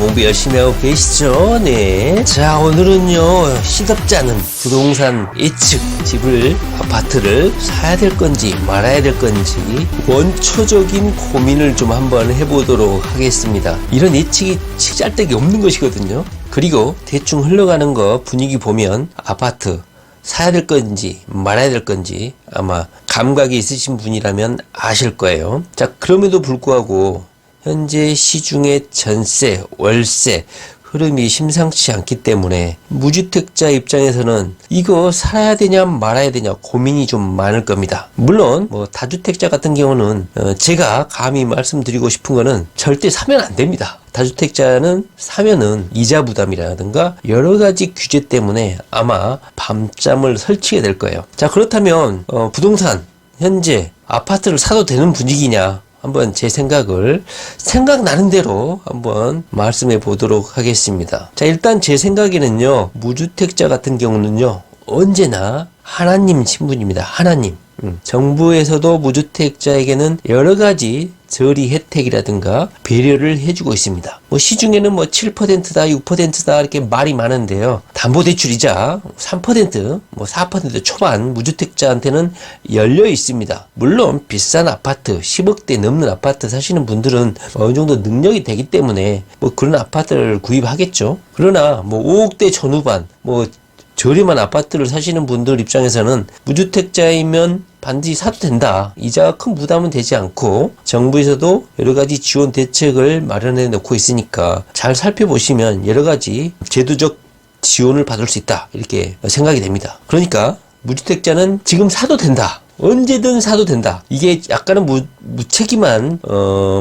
공부 열심히 하고 계시죠? 네. 자, 오늘은요, 시덥지 않은 부동산 예측, 집을, 아파트를 사야 될 건지 말아야 될 건지 원초적인 고민을 좀 한번 해보도록 하겠습니다. 이런 예측이 짤데기 없는 것이거든요. 그리고 대충 흘러가는 거 분위기 보면 아파트 사야 될 건지 말아야 될 건지 아마 감각이 있으신 분이라면 아실 거예요. 자, 그럼에도 불구하고 현재 시중의 전세, 월세 흐름이 심상치 않기 때문에 무주택자 입장에서는 이거 사야 되냐 말아야 되냐 고민이 좀 많을 겁니다. 물론 다주택자 같은 경우는 제가 감히 말씀드리고 싶은 거는 절대 사면 안 됩니다. 다주택자는 사면은 이자 부담이라든가 여러 가지 규제 때문에 아마 밤잠을 설치게 될 거예요. 자, 그렇다면 부동산 현재 아파트를 사도 되는 분위기냐? 한번 제 생각나는 대로 한번 말씀해 보도록 하겠습니다. 자, 일단 제 생각에는요, 무주택자 같은 경우는요, 언제나 하나님 신분입니다. 하나님. 정부에서도 무주택자에게는 여러 가지 저리 혜택이라든가 배려를 해주고 있습니다. 시중에는 7%다, 6%다 이렇게 말이 많은데요. 담보대출이자 3%, 4% 초반 무주택자한테는 열려 있습니다. 물론 비싼 아파트, 10억대 넘는 아파트 사시는 분들은 어느 정도 능력이 되기 때문에 그런 아파트를 구입하겠죠. 그러나 5억대 전후반, 저렴한 아파트를 사시는 분들 입장에서는 무주택자이면 반드시 사도 된다. 이자가 큰 부담은 되지 않고 정부에서도 여러 가지 지원 대책을 마련해 놓고 있으니까 잘 살펴보시면 여러 가지 제도적 지원을 받을 수 있다. 이렇게 생각이 됩니다. 그러니까 무주택자는 지금 사도 된다. 언제든 사도 된다. 이게 약간은 무책임한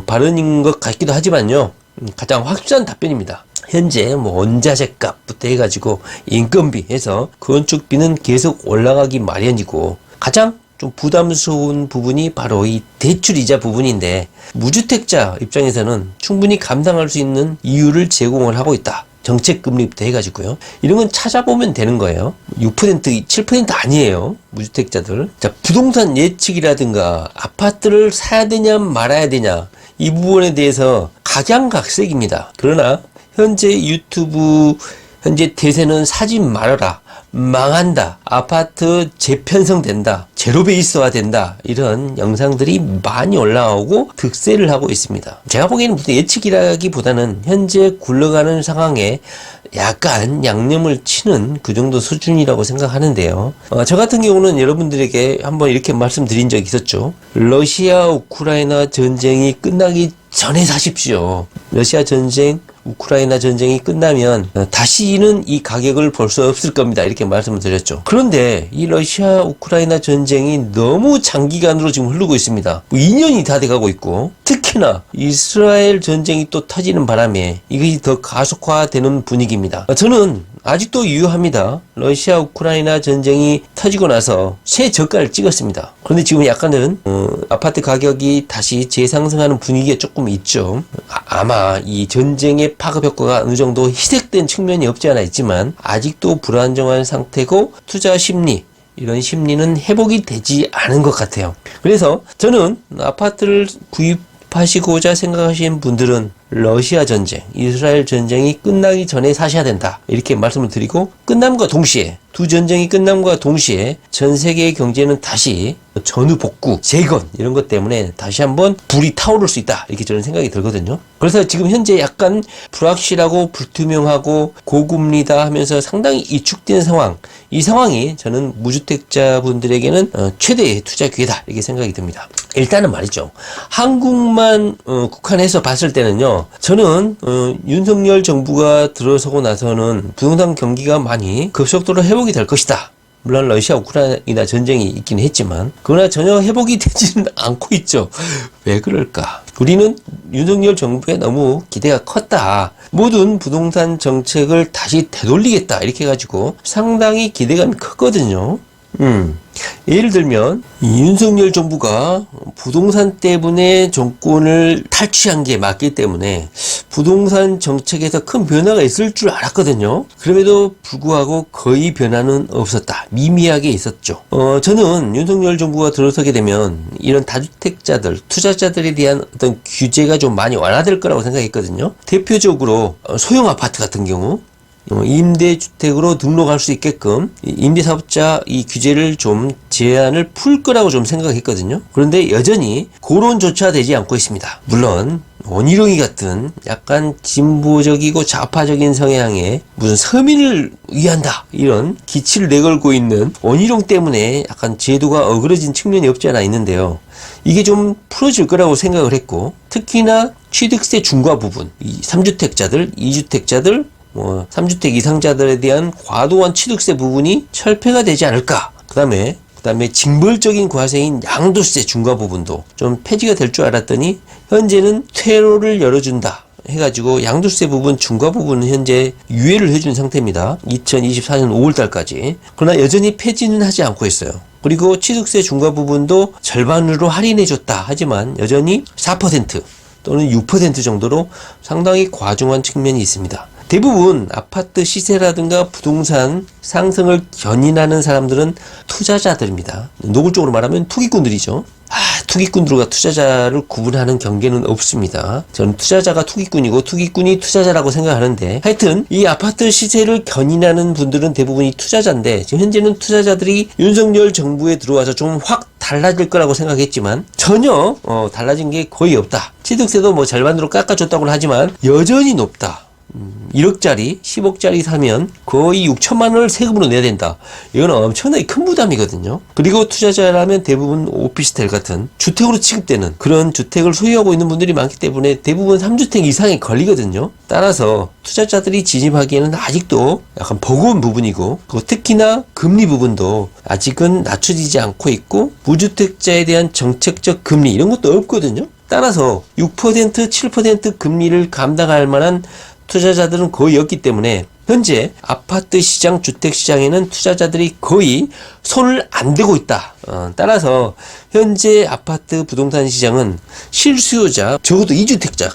발언인 것 같기도 하지만요. 가장 확실한 답변입니다. 현재 원자재 값부터 해가지고 인건비 해서 건축비는 계속 올라가기 마련이고 가장 좀 부담스러운 부분이 바로 이 대출이자 부분인데 무주택자 입장에서는 충분히 감당할 수 있는 이유를 제공을 하고 있다. 정책금리부터 해가지고요. 이런 건 찾아보면 되는 거예요. 6%, 7% 아니에요. 무주택자들. 자, 부동산 예측이라든가 아파트를 사야 되냐 말아야 되냐 이 부분에 대해서 각양각색입니다. 그러나 현재 유튜브 현재 대세는 사지 말아라. 망한다. 아파트 재편성된다. 제로 베이스화 된다. 이런 영상들이 많이 올라오고 득세를 하고 있습니다. 제가 보기에는 무슨 예측이라기보다는 현재 굴러가는 상황에 약간 양념을 치는 그 정도 수준이라고 생각하는데요. 저 같은 경우는 여러분들에게 한번 이렇게 말씀드린 적이 있었죠. 러시아 우크라이나 전쟁이 끝나기 전에 사십시오. 러시아 전쟁, 우크라이나 전쟁이 끝나면 다시는 이 가격을 볼 수 없을 겁니다. 이렇게 말씀을 드렸죠. 그런데 이 러시아 우크라이나 전쟁이 너무 장기간으로 지금 흐르고 있습니다. 2년이 다 돼가고 있고 특히나 이스라엘 전쟁이 또 터지는 바람에 이것이 더 가속화되는 분위기입니다. 저는 아직도 유효합니다. 러시아 우크라이나 전쟁이 터지고 나서 새 저가를 찍었습니다. 그런데 지금 약간은 아파트 가격이 다시 재상승하는 분위기가 조금 있죠. 아마 이 전쟁의 파급 효과가 어느 정도 희색된 측면이 없지 않아 있지만 아직도 불안정한 상태고 투자 심리 이런 심리는 회복이 되지 않은 것 같아요. 그래서 저는 아파트를 구입하시고자 생각하시는 분들은 러시아 전쟁, 이스라엘 전쟁이 끝나기 전에 사셔야 된다. 이렇게 말씀을 드리고 끝남과 동시에 두 전쟁이 끝남과 동시에 전 세계의 경제는 다시 전후 복구, 재건 이런 것 때문에 다시 한번 불이 타오를 수 있다. 이렇게 저는 생각이 들거든요. 그래서 지금 현재 약간 불확실하고 불투명하고 고금리다 하면서 상당히 위축된 상황. 이 상황이 저는 무주택자 분들에게는 최대의 투자 기회다. 이렇게 생각이 듭니다. 일단은 말이죠. 한국만 국한해서 봤을 때는요. 저는 윤석열 정부가 들어서고 나서는 부동산 경기가 많이 급속도로 회복이 될 것이다. 물론 러시아 우크라이나 전쟁이 있긴 했지만 그러나 전혀 회복이 되지는 않고 있죠. 왜 그럴까? 우리는 윤석열 정부에 너무 기대가 컸다. 모든 부동산 정책을 다시 되돌리겠다. 이렇게 해가지고 상당히 기대감이 컸거든요. 예를 들면 윤석열 정부가 부동산 때문에 정권을 탈취한 게 맞기 때문에 부동산 정책에서 큰 변화가 있을 줄 알았거든요. 그럼에도 불구하고 거의 변화는 없었다. 미미하게 있었죠. 저는 윤석열 정부가 들어서게 되면 이런 다주택자들, 투자자들에 대한 어떤 규제가 좀 많이 완화될 거라고 생각했거든요. 대표적으로 소형 아파트 같은 경우 임대주택으로 등록할 수 있게끔 임대사업자 이 규제를 좀 제한을 풀 거라고 좀 생각했거든요. 그런데 여전히 그론조차 되지 않고 있습니다. 물론 원희룡이 같은 약간 진보적이고 좌파적인 성향의 무슨 서민을 위한다 이런 기치를 내걸고 있는 원희룡 때문에 약간 제도가 어그러진 측면이 없지 않아 있는데요. 이게 좀 풀어질 거라고 생각을 했고, 특히나 취득세 중과 부분, 3주택자들, 2주택자들, 3주택 이상자들에 대한 과도한 취득세 부분이 철폐가 되지 않을까. 그 다음에 징벌적인 과세인 양도세 중과 부분도 좀 폐지가 될 줄 알았더니 현재는 퇴로를 열어준다 해가지고 양도세 부분 중과 부분은 현재 유예를 해준 상태입니다. 2024년 5월달까지. 그러나 여전히 폐지는 하지 않고 있어요. 그리고 취득세 중과 부분도 절반으로 할인해줬다 하지만 여전히 4% 또는 6% 정도로 상당히 과중한 측면이 있습니다. 대부분 아파트 시세라든가 부동산 상승을 견인하는 사람들은 투자자들입니다. 노골적으로 말하면 투기꾼들이죠. 투기꾼들과 투자자를 구분하는 경계는 없습니다. 저는 투자자가 투기꾼이고 투기꾼이 투자자라고 생각하는데, 하여튼 이 아파트 시세를 견인하는 분들은 대부분이 투자자인데, 지금 현재는 투자자들이 윤석열 정부에 들어와서 좀 확 달라질 거라고 생각했지만 전혀 달라진 게 거의 없다. 취득세도 절반으로 깎아줬다고는 하지만 여전히 높다. 1억짜리, 10억짜리 사면 거의 6천만 원을 세금으로 내야 된다. 이건 엄청나게 큰 부담이거든요. 그리고 투자자라면 대부분 오피스텔 같은 주택으로 취급되는 그런 주택을 소유하고 있는 분들이 많기 때문에 대부분 3주택 이상에 걸리거든요. 따라서 투자자들이 진입하기에는 아직도 약간 버거운 부분이고, 특히나 금리 부분도 아직은 낮춰지지 않고 있고, 무주택자에 대한 정책적 금리 이런 것도 없거든요. 따라서 6%, 7% 금리를 감당할 만한 투자자들은 거의 없기 때문에 현재 아파트 시장, 주택 시장에는 투자자들이 거의 손을 안 대고 있다. 따라서 현재 아파트 부동산 시장은 실수요자, 적어도 2주택자,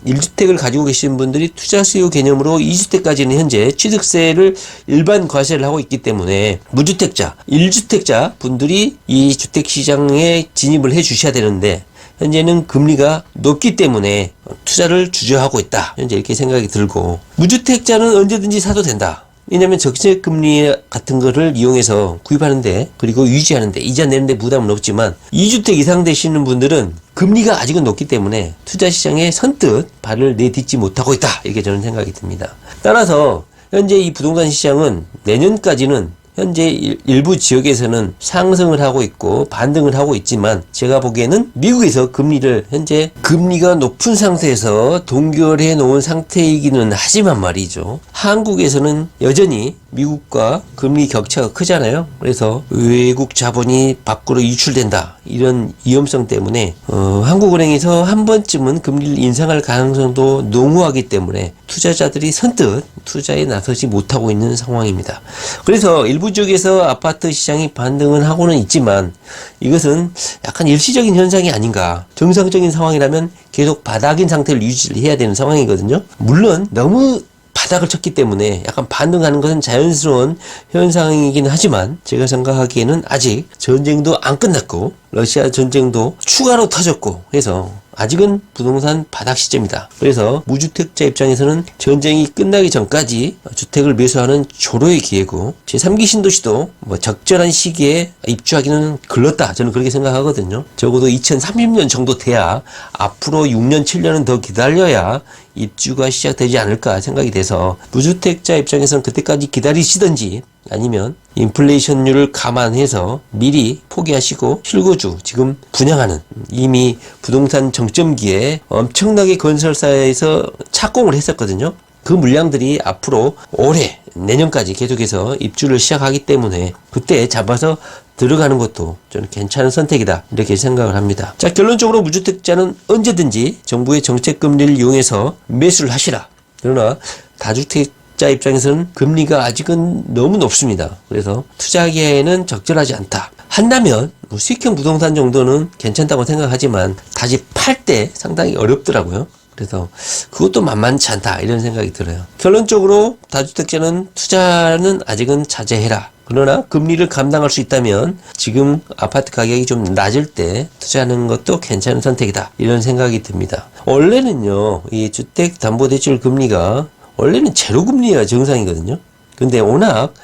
1주택을 가지고 계신 분들이 투자 수요 개념으로 2주택까지는 현재 취득세를 일반 과세를 하고 있기 때문에 무주택자, 1주택자 분들이 이 주택 시장에 진입을 해 주셔야 되는데, 현재는 금리가 높기 때문에 투자를 주저하고 있다. 현재 이렇게 생각이 들고, 무주택자는 언제든지 사도 된다. 왜냐하면 적재금리 같은 거를 이용해서 구입하는데, 그리고 유지하는데, 이자 내는데 부담은 없지만 2주택 이상 되시는 분들은 금리가 아직은 높기 때문에 투자시장에 선뜻 발을 내딛지 못하고 있다. 이렇게 저는 생각이 듭니다. 따라서 현재 이 부동산 시장은 내년까지는 현재 일부 지역에서는 상승을 하고 있고 반등을 하고 있지만, 제가 보기에는 미국에서 금리를 현재 금리가 높은 상태에서 동결해 놓은 상태이기는 하지만 말이죠, 한국에서는 여전히 미국과 금리 격차가 크잖아요. 그래서 외국 자본이 밖으로 유출된다, 이런 위험성 때문에 한국은행에서 한 번쯤은 금리를 인상할 가능성도 농후하기 때문에 투자자들이 선뜻 투자에 나서지 못하고 있는 상황입니다. 그래서 일부 지역에서 아파트 시장이 반등은 하고는 있지만 이것은 약간 일시적인 현상이 아닌가. 정상적인 상황이라면 계속 바닥인 상태를 유지를 해야 되는 상황이거든요. 물론 너무 바닥을 쳤기 때문에 약간 반등하는 것은 자연스러운 현상이긴 하지만, 제가 생각하기에는 아직 전쟁도 안 끝났고 러시아 전쟁도 추가로 터졌고 해서 아직은 부동산 바닥 시점이다. 그래서 무주택자 입장에서는 전쟁이 끝나기 전까지 주택을 매수하는 조로의 기회고, 제3기 신도시도 적절한 시기에 입주하기는 글렀다. 저는 그렇게 생각하거든요. 적어도 2030년 정도 돼야, 앞으로 6년, 7년은 더 기다려야 입주가 시작되지 않을까 생각이 돼서, 무주택자 입장에서는 그때까지 기다리시든지 아니면 인플레이션율을 감안해서 미리 포기하시고 실거주 지금 분양하는, 이미 부동산 정점기에 엄청나게 건설사에서 착공을 했었거든요. 그 물량들이 앞으로 올해 내년까지 계속해서 입주를 시작하기 때문에 그때 잡아서 들어가는 것도 저는 괜찮은 선택이다, 이렇게 생각을 합니다. 자, 결론적으로 무주택자는 언제든지 정부의 정책금리를 이용해서 매수를 하시라. 그러나 다주택자 입장에서는 금리가 아직은 너무 높습니다. 그래서 투자하기에는 적절하지 않다. 한다면 수익형 부동산 정도는 괜찮다고 생각하지만 다시 팔 때 상당히 어렵더라고요. 그래서 그것도 만만치 않다 이런 생각이 들어요. 결론적으로 다주택자는 투자는 아직은 자제해라. 그러나 금리를 감당할 수 있다면 지금 아파트 가격이 좀 낮을 때 투자하는 것도 괜찮은 선택이다. 이런 생각이 듭니다. 원래는요, 이 주택담보대출 금리가 원래는 제로 금리가 정상이거든요. 근데 워낙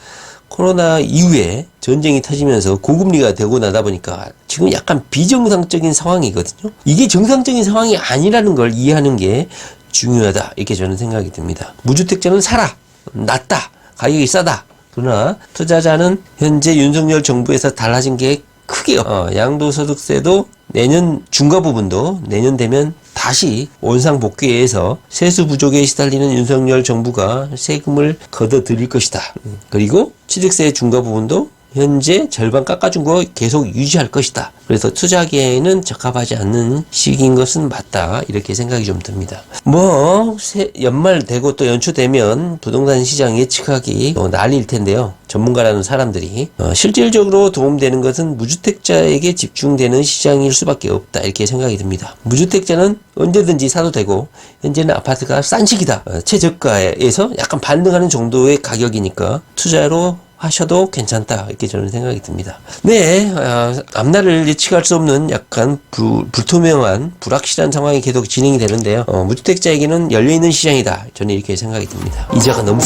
코로나 이후에 전쟁이 터지면서 고금리가 되고 나다 보니까 지금 약간 비정상적인 상황이거든요. 이게 정상적인 상황이 아니라는 걸 이해하는 게 중요하다. 이렇게 저는 생각이 듭니다. 무주택자는 사라. 낮다. 가격이 싸다. 그러나 투자자는 현재 윤석열 정부에서 달라진 게 크게 양도소득세도 내년 중과 부분도 내년 되면 다시 원상복귀해서 세수 부족에 시달리는 윤석열 정부가 세금을 걷어들일 것이다. 그리고 취득세 중과 부분도 현재 절반 깎아준 거 계속 유지할 것이다. 그래서 투자하기에는 적합하지 않는 시기인 것은 맞다. 이렇게 생각이 좀 듭니다. 연말 되고 또 연초 되면 부동산 시장 예측하기 난리일 텐데요. 전문가라는 사람들이 실질적으로 도움되는 것은 무주택자에게 집중되는 시장일 수밖에 없다. 이렇게 생각이 듭니다. 무주택자는 언제든지 사도 되고 현재는 아파트가 싼 시기다. 최저가에서 약간 반등하는 정도의 가격이니까 투자로 하셔도 괜찮다. 이렇게 저는 생각이 듭니다. 네, 앞날을 예측할 수 없는 약간 불투명한 불확실한 상황이 계속 진행이 되는데요. 무주택자에게는 열려있는 시장이다. 저는 이렇게 생각이 듭니다. 이자가 너무